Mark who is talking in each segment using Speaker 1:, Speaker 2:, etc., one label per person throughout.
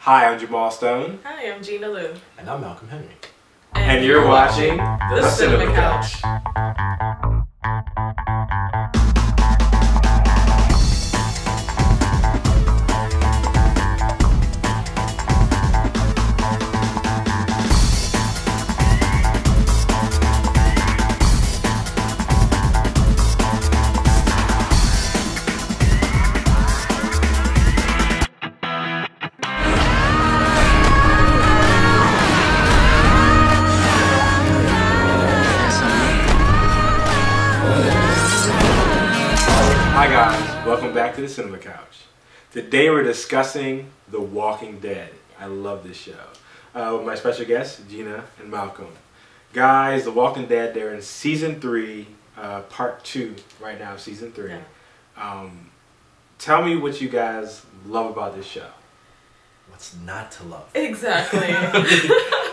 Speaker 1: Hi, I'm Jamal Stone.
Speaker 2: Hi, I'm Gina Lou.
Speaker 3: And I'm Malcolm Henry.
Speaker 1: And you're watching The Cinema Couch. Hi guys, welcome back to the Cinema Couch. Today we're discussing The Walking Dead. I love this show. With my special guests, Gina and Malcolm. Guys, The Walking Dead, they're in Season 3, Part 2 right now, Season 3.
Speaker 2: Yeah.
Speaker 1: Tell me what you guys love about this show.
Speaker 3: What's not to love?
Speaker 2: Exactly.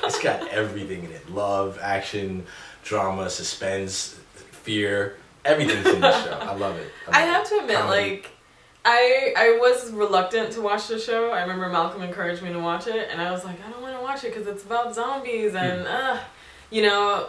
Speaker 3: It's got everything in it. Love, action, drama, suspense, fear. Everything's in this show. I love it.
Speaker 2: I have to admit,
Speaker 3: Comedy.
Speaker 2: like, I was reluctant to watch the show. I remember Malcolm encouraged me to watch it, and I was like, I don't want to watch it because it's about zombies and, you know,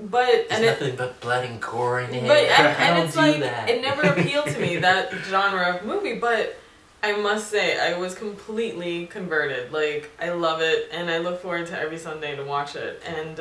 Speaker 2: but...
Speaker 3: There's nothing but blood and gore in it.
Speaker 2: But, and it's like,
Speaker 3: that.
Speaker 2: it never appealed to me, that genre of movie, but I must say, I was completely converted. Like, I love it, and I look forward to every Sunday to watch it, and,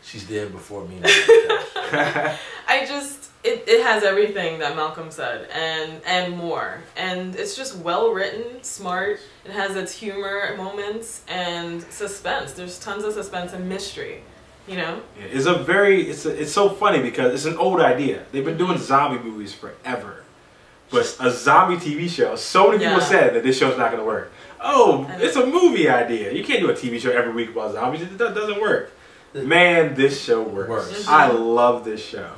Speaker 3: She's there before me.
Speaker 2: I just... It has everything that Malcolm said and more. And it's just well written, smart. It has its humor moments and suspense. There's tons of suspense and mystery, you know?
Speaker 1: Yeah, it's so funny because it's an old idea. They've been doing zombie movies forever. But a zombie TV show, so many people said that this show's not going to work. Oh, it's a movie idea. You can't do a TV show every week about zombies. It doesn't work. Man, this show works. I love this show.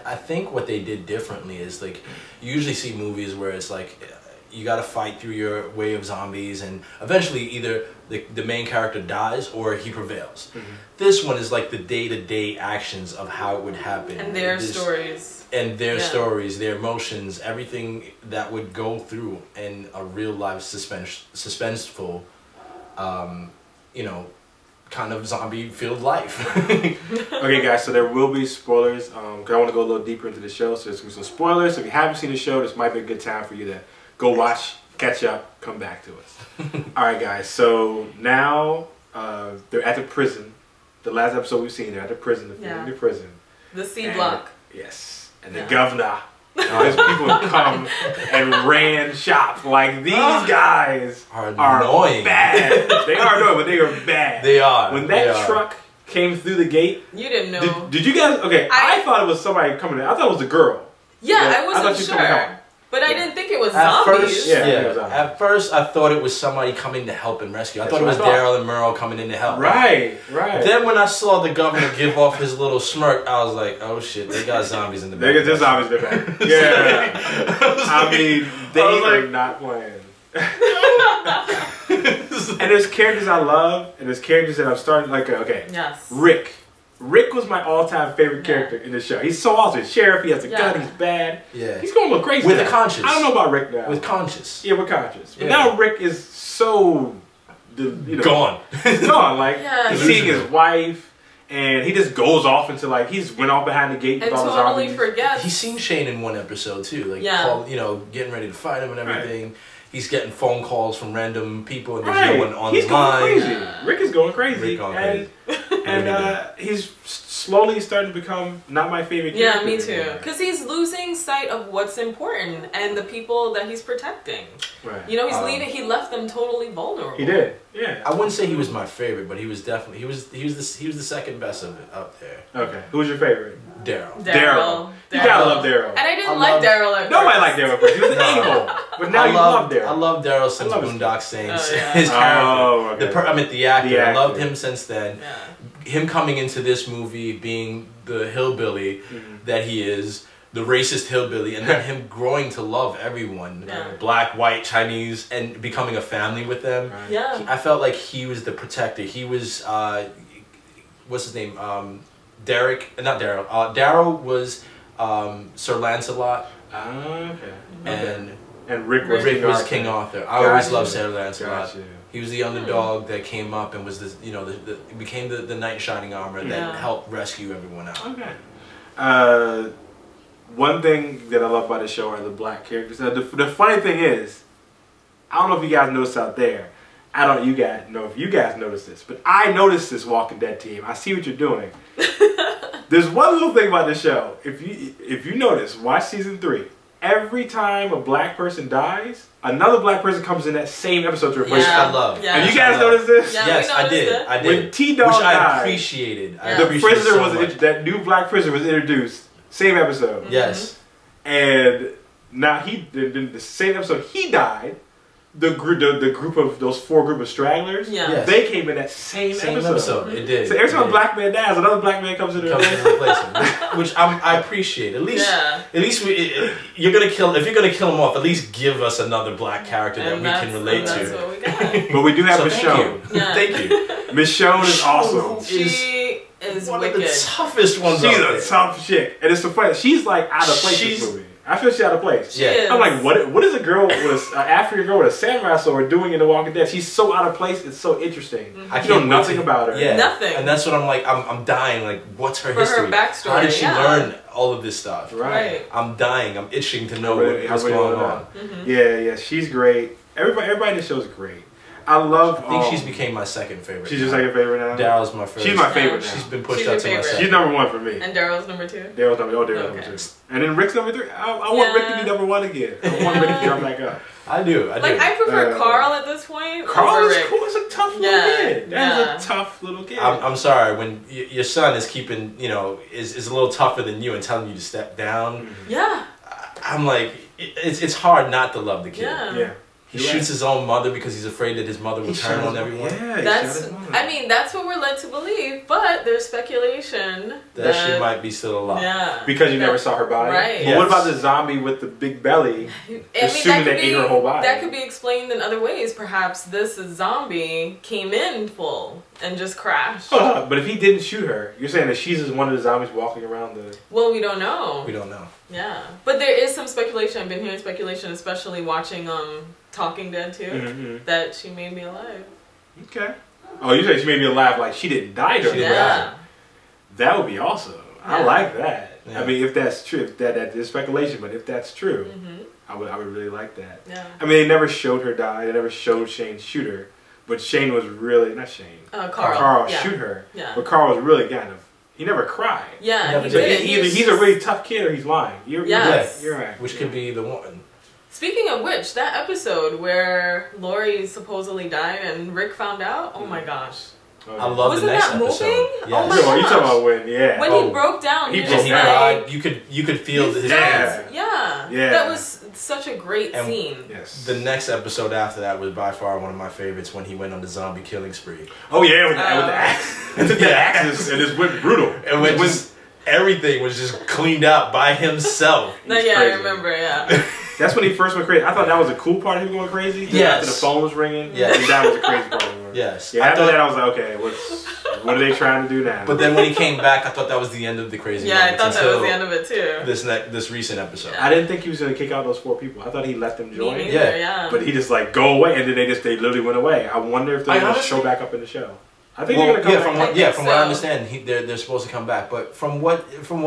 Speaker 3: I think what they did differently is, like, you usually see movies where it's like you got to fight through your way of zombies and eventually either the main character dies or he prevails. This one is like the day-to-day actions of how it would happen.
Speaker 2: And their stories.
Speaker 3: And their stories, their emotions, everything that would go through in a real-life suspenseful, you know, kind of zombie-filled life.
Speaker 1: Okay guys, so there will be spoilers, because I want to go a little deeper into the show, so there's going to be some spoilers. So if you haven't seen the show, this might be a good time for you to go watch, catch up, come back to us. Alright guys, so now they're at the prison. The last episode we've seen, they're at the prison, the family prison.
Speaker 2: The C block.
Speaker 1: Yes, and the governor. These people come and ran shop. Like, these guys are
Speaker 3: annoying.
Speaker 1: Bad. They are annoying, but they are bad.
Speaker 3: They are.
Speaker 1: When that truck came through the gate,
Speaker 2: you didn't know.
Speaker 1: Did you guys? Okay, I thought it was somebody coming in. I thought it was a girl.
Speaker 2: Yeah, I wasn't sure. But I didn't think it was
Speaker 3: at
Speaker 2: zombies.
Speaker 3: First, at first, I thought it was somebody coming to help and rescue. I thought it was Daryl and Merle coming in to help.
Speaker 1: Right.
Speaker 3: Then when I saw the governor give off his little smirk, I was like, oh shit, they got zombies in the back.
Speaker 1: They got zombies in the back. Yeah. I mean, they are not playing. And there's characters I love, and there's characters that I'm starting, like, okay.
Speaker 2: Yes.
Speaker 1: Rick was my all-time favorite character in the show. He's so awesome. He's sheriff, he has a gun, he's bad.
Speaker 3: Yeah.
Speaker 1: He's going a little crazy
Speaker 3: with
Speaker 1: now.
Speaker 3: a conscience.
Speaker 1: I don't know about Rick now.
Speaker 3: With conscience.
Speaker 1: Yeah, with conscience. But now Rick is so...
Speaker 3: gone.
Speaker 1: He's gone. Like, he's seeing his wife, and he just goes off into, like, he's went off behind the gate
Speaker 2: and
Speaker 1: with all the
Speaker 2: totally
Speaker 1: zombies.
Speaker 2: forgets.
Speaker 3: He's seen Shane in one episode, too. Like, you know, getting ready to fight him and everything. Right. He's getting phone calls from random people, and there's no one on the line.
Speaker 1: He's going crazy. Rick is going crazy. And he's slowly starting to become not my favorite character.
Speaker 2: Yeah, me too. Because he's losing sight of what's important and the people that he's protecting.
Speaker 1: Right.
Speaker 2: You know, he's leaving. He left them totally vulnerable.
Speaker 1: He did. Yeah.
Speaker 3: I wouldn't say he was my favorite, but he was definitely he was the second best of it up there.
Speaker 1: Okay. Who was your favorite?
Speaker 2: Daryl.
Speaker 1: You gotta love Daryl.
Speaker 2: And I didn't like Daryl at first.
Speaker 1: Nobody liked Daryl at first. He was an a-hole. But now you love Daryl.
Speaker 3: I love Daryl since Boondock Saints.
Speaker 2: Oh, yeah.
Speaker 3: His character.
Speaker 1: Okay.
Speaker 3: I mean, the actor. I loved him since then.
Speaker 2: Yeah.
Speaker 3: Him coming into this movie being the hillbilly that he is, the racist hillbilly, and then him growing to love everyone, black, white, Chinese, and becoming a family with them.
Speaker 1: Right.
Speaker 2: Yeah.
Speaker 3: I felt like he was the protector. He was, what's his name? Daryl was Sir Lancelot.
Speaker 1: Okay.
Speaker 3: And
Speaker 1: And Rick was,
Speaker 3: King Arthur. I always loved Sir Lancelot. He was the underdog that came up and was the became the knight in shining armor that helped rescue everyone out.
Speaker 1: Okay. One thing that I love about the show are the black characters. The funny thing is, I don't know if you guys noticed out there. I don't know if you guys noticed this, but I noticed this Walking Dead team. I see what you're doing. There's one little thing about the show. If you notice, watch season 3. Every time a black person dies, another black person comes in that same episode to replace them.
Speaker 3: I love.
Speaker 2: Yeah.
Speaker 1: Have you guys noticed this?
Speaker 2: Yeah,
Speaker 3: yes, I did. I did.
Speaker 1: When T-Dog
Speaker 3: which
Speaker 1: died,
Speaker 3: I appreciated.
Speaker 1: the prisoner that new black prisoner was introduced. Same episode.
Speaker 3: Yes.
Speaker 1: And now the same episode he died. The group of those 4 group of stragglers, they came in that same episode.
Speaker 3: It did.
Speaker 1: So every time a black man dies, another black man comes in and
Speaker 3: replace him, which I appreciate. At least you're gonna kill. If you're gonna kill him off, at least give us another black character that we can relate
Speaker 2: That's
Speaker 3: to.
Speaker 2: what we got.
Speaker 1: But we do have Michonne.
Speaker 3: Thank you.
Speaker 1: Michonne is awesome.
Speaker 2: She is
Speaker 3: one
Speaker 2: wicked.
Speaker 3: of the toughest ones.
Speaker 1: She's a tough chick, and it's so funny. She's like out of place in this movie. I feel she's out of place.
Speaker 2: Yeah.
Speaker 1: I'm like, what is a girl with an African girl with a samurai sword doing in The Walking Dead? She's so out of place. It's so interesting. I know nothing about her.
Speaker 3: Yeah.
Speaker 2: Nothing.
Speaker 3: And that's what I'm like. I'm dying. Like, what's her history?
Speaker 2: Her backstory.
Speaker 3: How did she learn all of this stuff?
Speaker 1: Right.
Speaker 3: I'm dying. I'm itching to know what's going on.
Speaker 1: Yeah. She's great. Everybody in the show is great. I love.
Speaker 3: I think she's became my second favorite.
Speaker 1: She's your second favorite now.
Speaker 3: Daryl's my first.
Speaker 1: She's my favorite now.
Speaker 3: She's been pushed up to my second.
Speaker 1: She's number 1 for me.
Speaker 2: And Daryl's number 2.
Speaker 1: Daryl's number 2. And then Rick's number 3. I want Rick to be number 1 again. I want Rick to jump back up.
Speaker 3: I do.
Speaker 2: Like I prefer Carl at this point.
Speaker 1: Carl is
Speaker 2: Rick.
Speaker 1: cool. It's a tough little kid. That's a tough little kid.
Speaker 3: I'm sorry when your son is keeping is a little tougher than you and telling you to step down.
Speaker 2: Yeah.
Speaker 3: I'm like it's hard not to love the kid.
Speaker 1: Yeah.
Speaker 3: He shoots his own mother because he's afraid that his mother will turn on everyone.
Speaker 1: Yeah,
Speaker 2: that's what we're led to believe, but there's speculation
Speaker 3: that she might be still alive.
Speaker 2: Yeah.
Speaker 1: Because you never saw her body.
Speaker 2: Right.
Speaker 1: But what about the zombie with the big belly? Assuming they ate her whole body.
Speaker 2: That could be explained in other ways. Perhaps this zombie came in full and just crashed.
Speaker 1: But if he didn't shoot her, you're saying that she's just one of the zombies walking around the...
Speaker 2: Well, we don't know.
Speaker 3: We don't know.
Speaker 2: Yeah. But there is some speculation. I've been hearing speculation, especially watching Talking Dead too, that she may be alive. Okay.
Speaker 1: Oh, you say she may be alive, like she didn't die during the ride. That would be awesome. Yeah. I like that. Yeah. I mean, if that's true, if that is speculation, but if that's true, I would really like that. Yeah. I mean, they never showed her die. They never showed Shane shoot her, but Shane was really not Shane. Carl shoot her. Yeah. But Carl was really kind of. He never cried.
Speaker 2: Yeah, he
Speaker 1: did. Either he's a really tough kid or he's lying. You're right.
Speaker 3: Which could be the one.
Speaker 2: Speaking of which, that episode where Lori supposedly died and Rick found out, oh my gosh.
Speaker 3: I love the next episode.
Speaker 2: Wasn't that moving?
Speaker 3: Yes.
Speaker 2: Oh my gosh.
Speaker 1: You talking about when,
Speaker 2: when he broke down.
Speaker 1: He
Speaker 3: cried. You could feel his hands.
Speaker 2: Yeah. That was such a great scene.
Speaker 1: Yes.
Speaker 3: The next episode after that was by far one of my favorites when he went on the zombie killing spree.
Speaker 1: Oh yeah, with the axe. It took the axe and it went brutal.
Speaker 3: And when everything was just cleaned out by himself.
Speaker 2: I remember,
Speaker 1: That's when he first went crazy. I thought that was a cool part of him going crazy.
Speaker 3: Yes.
Speaker 1: After the phone was ringing.
Speaker 3: Yes.
Speaker 1: That was a crazy part of him.
Speaker 3: Yes.
Speaker 1: Yeah, after that I was like, okay, what are they trying to do now?
Speaker 3: But then when he came back, I thought that was the end of the crazy.
Speaker 2: Yeah, I thought that was the end of it too.
Speaker 3: This recent episode.
Speaker 1: I didn't think he was going to kick out those 4 people. I thought he let them join.
Speaker 2: Me neither, yeah.
Speaker 1: But he just like, go away. And then they literally went away. I wonder if they're going to show back up in the show. I think they're going to come back.
Speaker 3: From what I understand, they're supposed to come back. But from what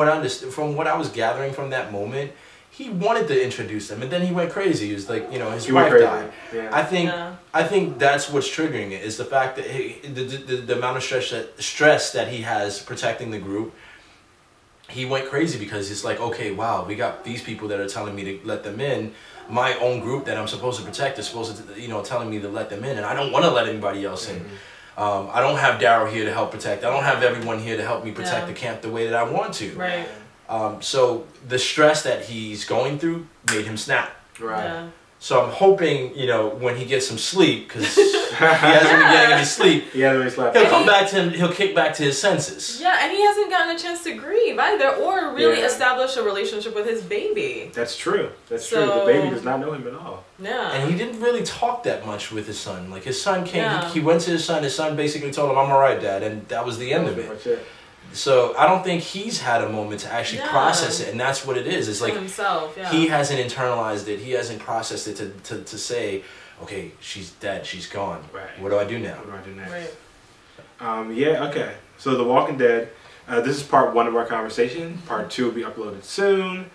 Speaker 3: I was gathering from that moment, he wanted to introduce them, and then he went crazy. He was like, his wife died. Yeah. I think that's what's triggering it, is the fact that the amount of stress that he has protecting the group. He went crazy because it's like, okay, wow, we got these people that are telling me to let them in. My own group that I'm supposed to protect is supposed to, telling me to let them in, and I don't want to let anybody else in. I don't have Daryl here to help protect. I don't have everyone here to help me protect the camp the way that I want to.
Speaker 2: Right.
Speaker 3: So the stress that he's going through made him snap.
Speaker 1: Right.
Speaker 2: Yeah.
Speaker 3: So I'm hoping, when he gets some sleep, because he hasn't been getting any sleep, he'll kick back to his senses.
Speaker 2: Yeah, and he hasn't gotten a chance to grieve either, or really establish a relationship with his baby.
Speaker 1: That's true. That's true. The baby does not know him at all.
Speaker 2: Yeah.
Speaker 3: And he didn't really talk that much with his son. Like, his son came, he went to his son basically told him, I'm alright, Dad, and that was the end of it. So I don't think he's had a moment to actually process it, and that's what it is. It's like
Speaker 2: himself,
Speaker 3: he hasn't internalized it. He hasn't processed it to say, okay, she's dead, she's gone.
Speaker 1: Right.
Speaker 3: What do I do now?
Speaker 1: What do I do next?
Speaker 2: Right.
Speaker 1: Yeah, okay. So The Walking Dead, this is part 1 of our conversation. Part 2 will be uploaded soon.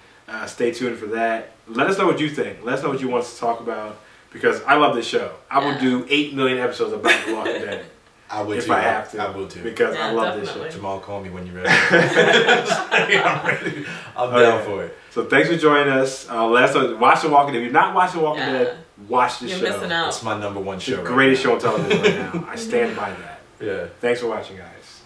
Speaker 1: Stay tuned for that. Let us know what you think. Let us know what you want us to talk about, because I love this show. I will do 8 million episodes about The Walking Dead.
Speaker 3: I would
Speaker 1: if
Speaker 3: too.
Speaker 1: I have to.
Speaker 3: I will too.
Speaker 1: Because I love
Speaker 2: definitely.
Speaker 1: this show.
Speaker 3: Jamal, call me when you're ready. I'm ready. I'm down for it.
Speaker 1: So thanks for joining us. Let us know. Watch The Walking Dead. If you're not watching The Walking Dead, watch this show.
Speaker 2: You're missing out.
Speaker 3: It's my #1 show.
Speaker 1: The greatest show on television right now. I stand by that.
Speaker 3: Yeah.
Speaker 1: Thanks for watching, guys.